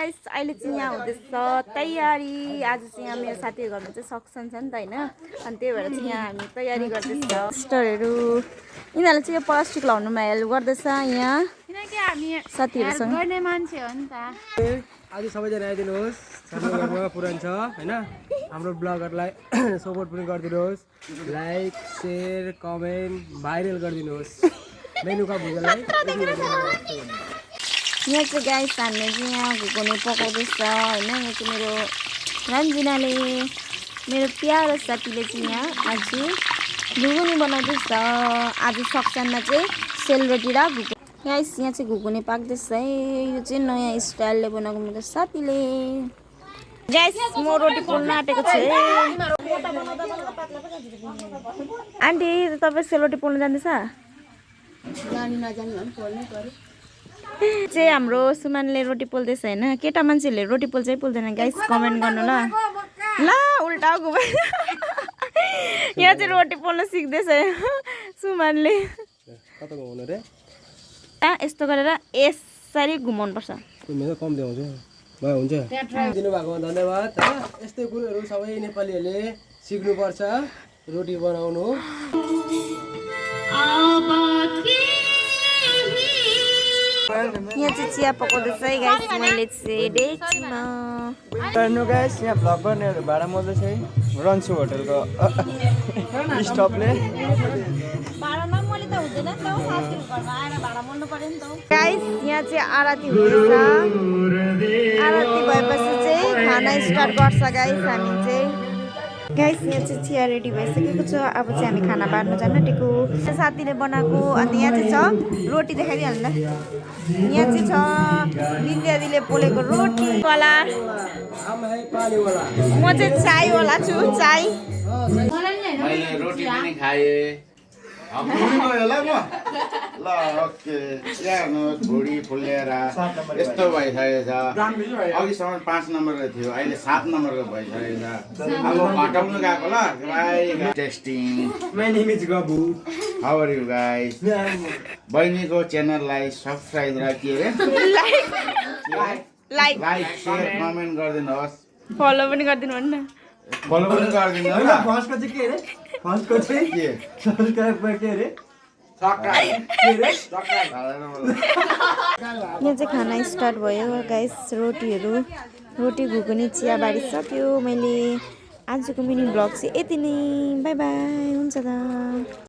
guys अहिले चाहिँ यहाँ हुँदैछ तयारी आज चाहिँ यहाँ मेरो साथीहरु घरमा चाहिँ सक्सन छ नि त हैन अनि त्यही भएर चाहिँ यहाँ हामी तयारी गर्दैछ सिस्टरहरु यिनीहरुले चाहिँ यो प्लास्टिक लाउनुमा हेल्प गर्दैछ यहाँ किनकि हामी साथीहरुसँग गर्ने मान्छे हो नि त आज सबैजना आइदिनुहोस् हाम्रो घरमा पुरान छ हैन हाम्रो ब्लगरलाई सपोर्ट पनि गरिदिनुहोस् लाइक शेयर कमेन्ट भाइरल गरिदिनुहोस् मेनुका भुजललाई यहाँ चाहिँ गाइस हामीले चाहिँ यहाँ घुकुनी पकाउँदैछ हैन यहाँ चाहिँ मेरो रन्जिनाले मेरो प्यारो साथीले चाहिँ यहाँ आज घुकुनी बनाउँदैछ आज सक्सनमा चाहिँ सेलरोटी र घुकुनी गाइस यहाँ चाहिँ घुकुनी पाक्दैछ है यो चाहिँ नयाँ स्टाइलले बनाएको मेरो साथीले गाइस म रोटी पोल्न आँटेको छु है आन्टी तपाईँ सेलरोटी पोल्न जान्दैछ चाहिँ हाम्रो सुमानले रोटी पोल्दैछ हैन केटा मान्छेहरूले रोटी पोल्छ है पोल्दैन गाइस कमेन्ट गर्नु ल उल्टा घुमाइ यहाँ चाहिँ रोटी पोल्न सिक्दैछ सुमानले कता घुमाउनु रे यस्तो गरेर यसरी घुमाउनु पर्छ मेरो कम देउँछ भयो हुन्छ दिनुभएकोमा धन्यवाद हैन यस्तै कुरोहरू सबै नेपालीहरूले सिक्नुपर्छ रोटी बनाउनु यहाँ चाहिँ चिया पकाउँदैछ है गाइस मैले चाहिँ डेक्चीमा हेर्नु गाइस यहाँ भ्लग गर्नेहरू भाडा मोल्दैछ है रन्सु होटलको स्टपले भाडामा मैले त हुँदैन नि त साथीहरु घरमा आएर भाडा मोल्नु पर्यो नि त गाइस यहाँ चाहिँ आरती हुँदैछ आरती भएपछि चाहिँ खाना स्टार्ट गर्छ गाइस हामी चाहिँ गाइस यहाँ चाहिँ चिया रेडी भइसकेको छ अब चाहिँ हामी खाना बार्न जान आँटेको साथीले बनाएको अनि यहाँ चाहिँ छ रोटी देखाइदिइहाल्नु ल यहाँ चाहिँ छ बिन्द्यादीले पोलेको रोटी वाला म चाहिँ चायवाला छु चाय मैले रोटी पनि खाएँ अब गयो ल म ल ओके हेर्नु छोडी फुलेर यस्तो भइसकेको छ अघिसम्म 5 नम्बरको थियो अहिले 7 नम्बरको भइसकेको छ अब घटाउनु गएको ल भाइ testing my name is Gabu how are you guys बहिनीको च्यानललाई सब्स्क्राइब र के रे लाइक शेयर कमेन्ट गरिदिनुहोस् फलो पनि गरिदिनु भन्न फलो पनि गरिदिनु ल फर्स्टको चाहिँ के रे फर्स्टको चाहिँ के सब्स्क्राइब के रे यहाँ चाहिँ खाना स्टार्ट भयो गाइस रोटी घुकुनी चिया बारिसक्यो मैले आजको मिनी ब्लग चाहिँ यति नै बाई बाई हुन्छ त